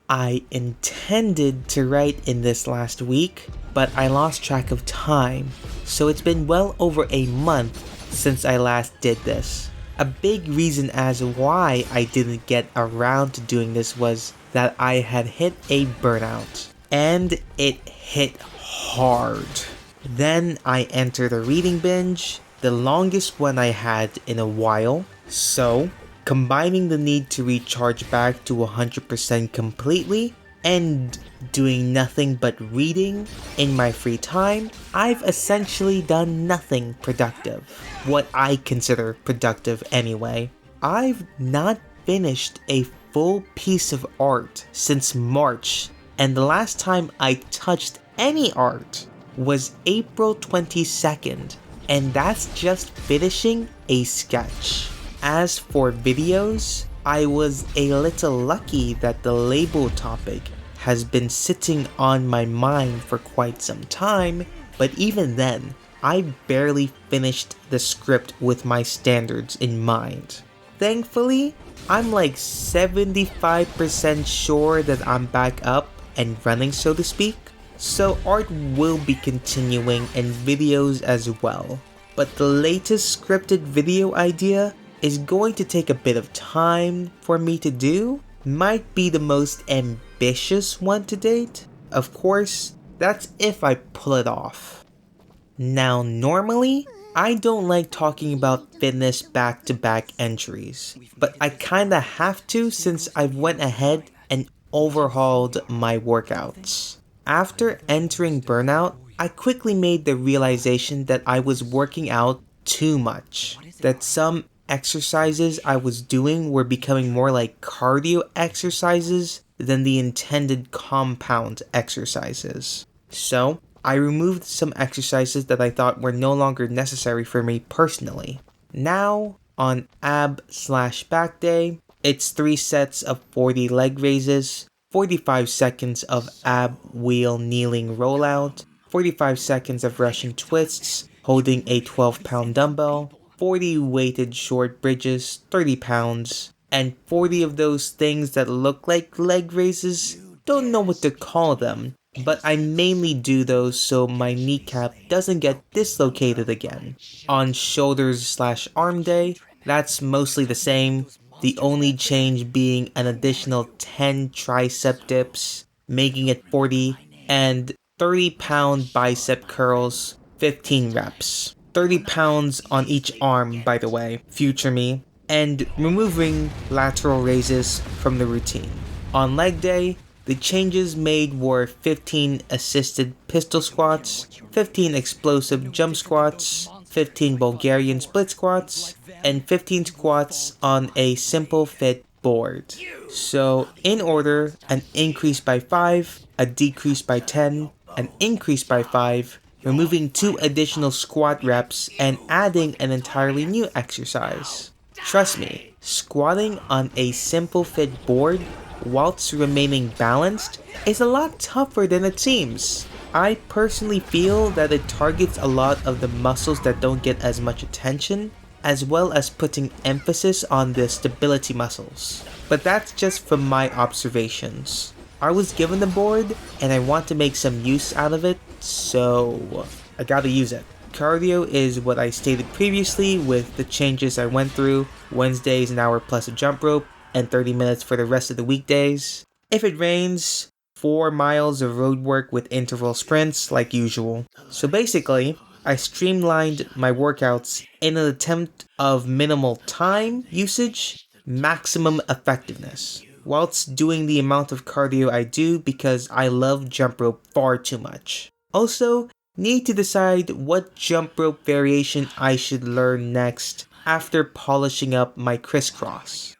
I intended to write in this last week, but I lost track of time, so it's been well over a month since I last did this. A big reason as why I didn't get around to doing this was that I had hit a burnout, and it hit hard. Then I entered a reading binge, the longest one I had in a while, so combining the need to recharge back to 100% completely and doing nothing but reading in my free time, I've essentially done nothing productive. What I consider productive anyway. I've not finished a full piece of art since March, and the last time I touched any art was April 22nd, and that's just finishing a sketch. As for videos, I was a little lucky that the label topic has been sitting on my mind for quite some time, but even then, I barely finished the script with my standards in mind. Thankfully, I'm like 75% sure that I'm back up and running, so to speak, so art will be continuing and videos as well. But the latest scripted video idea is going to take a bit of time for me to do. Might be the most ambitious one to date. Of course, that's if I pull it off. Now normally, I don't like talking about fitness back-to-back entries, but I kinda have to since I went ahead and overhauled my workouts. After entering Burnout, I quickly made the realization that I was working out too much, that some exercises I was doing were becoming more like cardio exercises than the intended compound exercises. So, I removed some exercises that I thought were no longer necessary for me personally. Now, on ab/back day, it's 3 sets of 40 leg raises, 45 seconds of ab wheel kneeling rollout, 45 seconds of Russian twists, holding a 12-pound dumbbell, 40 weighted short bridges, 30 pounds, and 40 of those things that look like leg raises. Don't know what to call them, but I mainly do those so my kneecap doesn't get dislocated again. On shoulders/arm day, that's mostly the same, the only change being an additional 10 tricep dips, making it 40, and 30-pound bicep curls, 15 reps. 30 pounds on each arm, by the way, future me, and removing lateral raises from the routine. On leg day, the changes made were 15 assisted pistol squats, 15 explosive jump squats, 15 Bulgarian split squats, and 15 squats on a simple fit board. So, in order, an increase by 5, a decrease by 10, an increase by 5, removing 2 additional squat reps, and adding an entirely new exercise. Trust me, squatting on a simple fit board whilst remaining balanced is a lot tougher than it seems. I personally feel that it targets a lot of the muscles that don't get as much attention, as well as putting emphasis on the stability muscles. But that's just from my observations. I was given the board, and I want to make some use out of it, so I gotta use it. Cardio is what I stated previously with the changes I went through. Wednesdays an hour plus a jump rope, and 30 minutes for the rest of the weekdays. If it rains, 4 miles of road work with interval sprints like usual. So basically, I streamlined my workouts in an attempt of minimal time usage, maximum effectiveness, whilst doing the amount of cardio I do because I love jump rope far too much. Also, need to decide what jump rope variation I should learn next after polishing up my crisscross.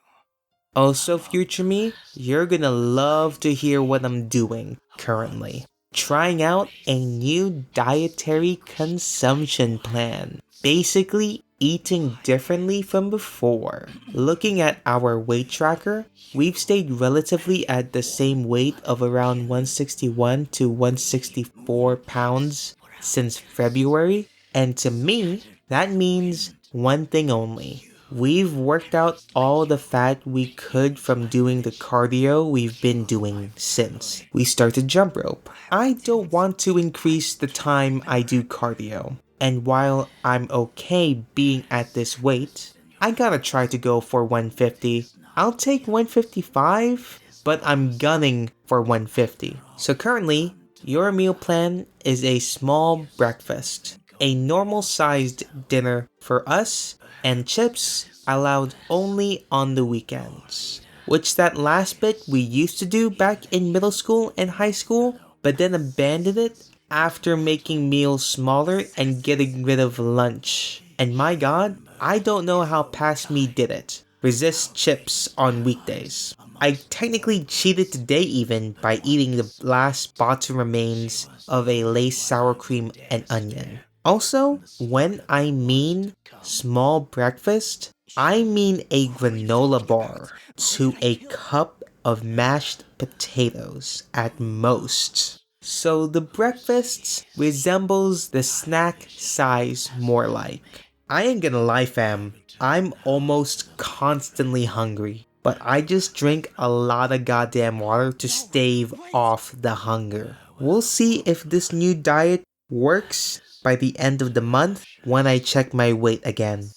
Also, future me, you're gonna love to hear what I'm doing currently. Trying out a new dietary consumption plan. Basically, eating differently from before. Looking at our weight tracker, we've stayed relatively at the same weight of around 161 to 164 pounds since February, and to me, that means one thing only. We've worked out all the fat we could from doing the cardio we've been doing since we started jump rope. I don't want to increase the time I do cardio. And while I'm okay being at this weight, I gotta try to go for 150. I'll take 155, but I'm gunning for 150. So currently, your meal plan is a small breakfast, a normal sized dinner for us, and chips allowed only on the weekends. Which that last bit we used to do back in middle school and high school, but then abandoned it after making meals smaller and getting rid of lunch. And my god, I don't know how past me did it. Resist chips on weekdays. I technically cheated today even by eating the last bottom remains of a Lay's sour cream and onion. Also, when I mean small breakfast, I mean a granola bar to a cup of mashed potatoes at most. So the breakfast resembles the snack size more like. I ain't gonna lie fam, I'm almost constantly hungry, but I just drink a lot of goddamn water to stave off the hunger. We'll see if this new diet works by the end of the month when I check my weight again.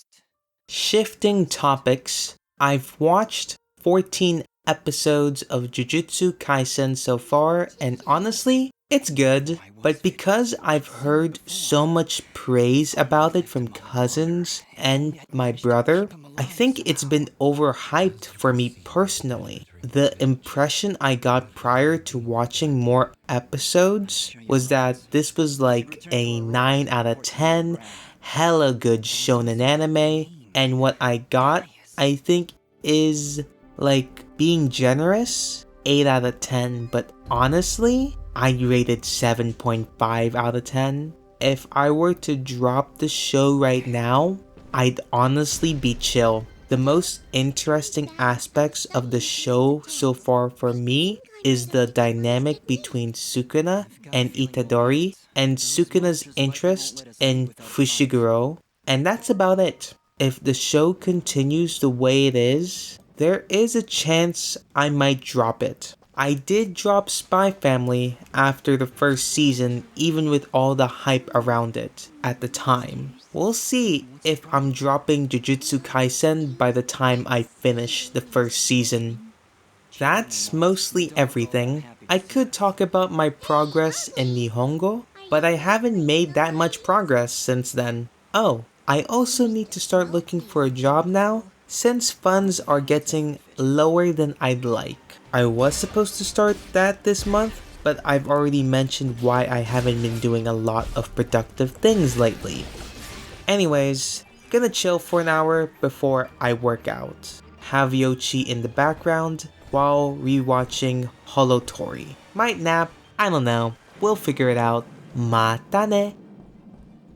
Shifting topics, I've watched 14 episodes of Jujutsu Kaisen so far, and honestly, it's good, but because I've heard so much praise about it from cousins and my brother, I think it's been overhyped for me personally. The impression I got prior to watching more episodes was that this was like a 9 out of 10, hella good shonen anime, and what I got, I think, is like being generous, 8 out of 10, but honestly, I'd rate it 7.5 out of 10. If I were to drop the show right now, I'd honestly be chill. The most interesting aspects of the show so far for me is the dynamic between Sukuna and Itadori, and Sukuna's interest in Fushiguro, and that's about it. If the show continues the way it is, there is a chance I might drop it. I did drop Spy Family after the first season, even with all the hype around it at the time. We'll see if I'm dropping Jujutsu Kaisen by the time I finish the first season. That's mostly everything. I could talk about my progress in Nihongo, but I haven't made that much progress since then. Oh, I also need to start looking for a job now, since funds are getting lower than I'd like. I was supposed to start that this month, but I've already mentioned why I haven't been doing a lot of productive things lately. Anyways, gonna chill for an hour before I work out. Have Yoshi in the background while rewatching Holotori. Might nap, I don't know, we'll figure it out. Mata ne!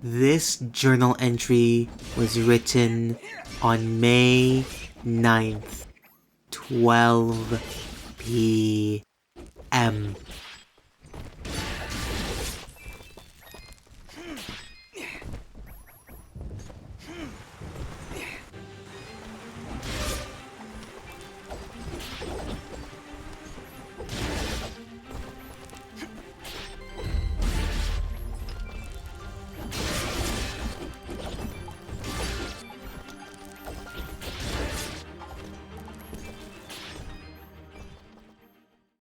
This journal entry was written on May 9th, 12 p.m.